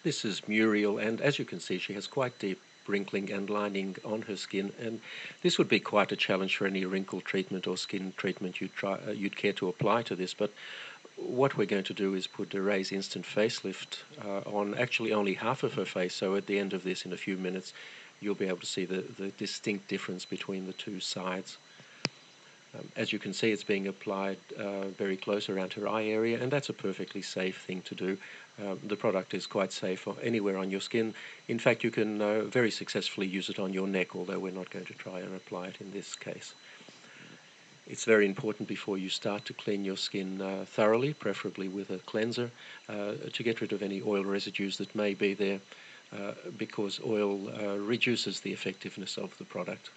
This is Muriel, and as you can see, she has quite deep wrinkling and lining on her skin, and this would be quite a challenge for any wrinkle treatment or skin treatment you'd care to apply to this. But what we're going to do is put a Raise Instant Facelift on actually only half of her face, so at the end of this, in a few minutes, you'll be able to see the distinct difference between the two sides. As you can see, it's being applied very close around her eye area, and that's a perfectly safe thing to do. The product is quite safe anywhere on your skin. In fact, you can very successfully use it on your neck, although we're not going to try and apply it in this case. It's very important before you start to clean your skin thoroughly, preferably with a cleanser, to get rid of any oil residues that may be there, because oil reduces the effectiveness of the product.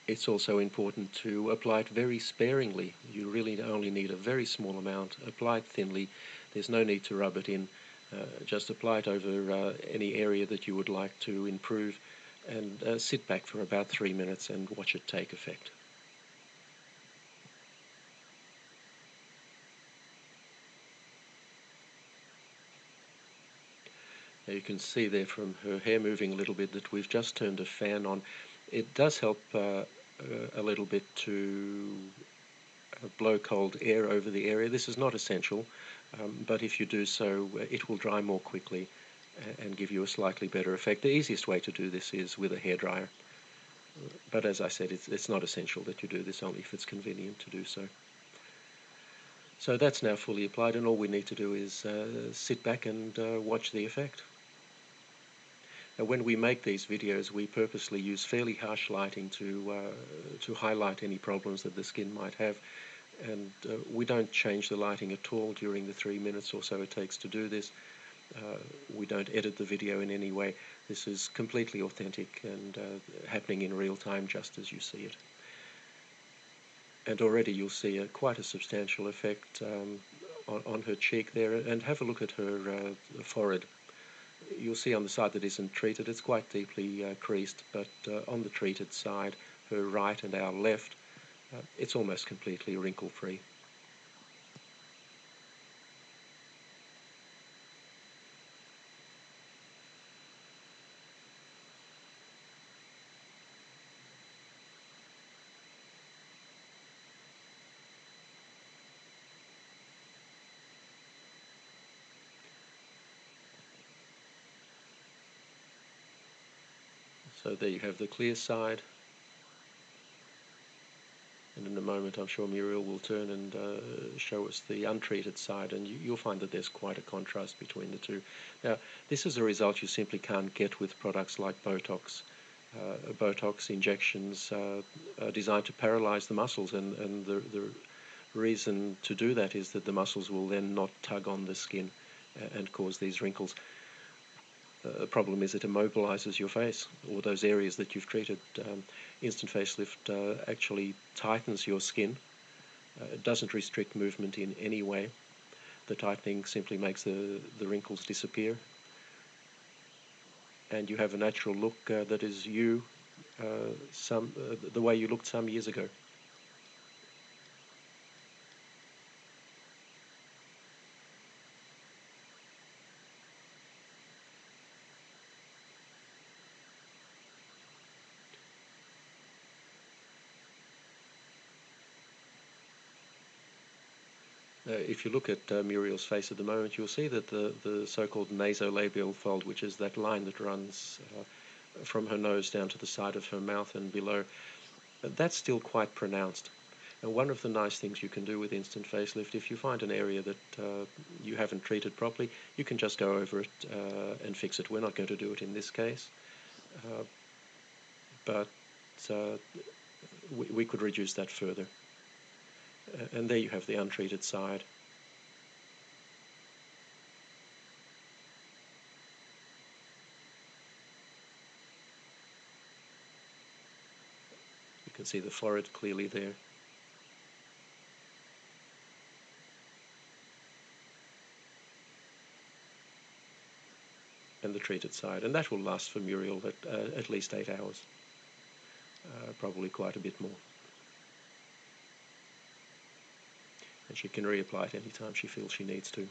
It's also important to apply it very sparingly. You really only need a very small amount. Apply it thinly. There's no need to rub it in. Just apply it over any area that you would like to improve, and sit back for about 3 minutes and watch it take effect. Now you can see there from her hair moving a little bit that we've just turned a fan on. It does help a little bit to blow cold air over the area. This is not essential, but if you do so, it will dry more quickly and give you a slightly better effect. The easiest way to do this is with a hairdryer, but as I said, it's not essential that you do this, only if it's convenient to do so. So that's now fully applied, and all we need to do is sit back and watch the effect. Now, when we make these videos, we purposely use fairly harsh lighting to highlight any problems that the skin might have, and we don't change the lighting at all during the 3 minutes or so it takes to do this. We don't edit the video in any way. This is completely authentic and happening in real time, just as you see it. And already you'll see quite a substantial effect on her cheek there, and have a look at her forehead. You'll see on the side that isn't treated, it's quite deeply creased, but on the treated side, her right and our left, it's almost completely wrinkle-free. So there you have the clear side, and in a moment I'm sure Muriel will turn and show us the untreated side, and you'll find that there's quite a contrast between the two. Now, this is a result you simply can't get with products like Botox. Botox injections are designed to paralyze the muscles, and the reason to do that is that the muscles will then not tug on the skin and cause these wrinkles. The problem is it immobilizes your face, or those areas that you've treated. Instant facelift actually tightens your skin. It doesn't restrict movement in any way. The tightening simply makes the wrinkles disappear, and you have a natural look that is you, the way you looked some years ago. If you look at Muriel's face at the moment, you'll see that the so-called nasolabial fold, which is that line that runs from her nose down to the side of her mouth and below, that's still quite pronounced. And one of the nice things you can do with instant facelift, if you find an area that you haven't treated properly, you can just go over it and fix it. We're not going to do it in this case, but we could reduce that further. And there you have the untreated side. You can see the forehead clearly there. And the treated side. And that will last for Muriel at least 8 hours. Probably quite a bit more. and she can reapply it anytime she feels she needs to.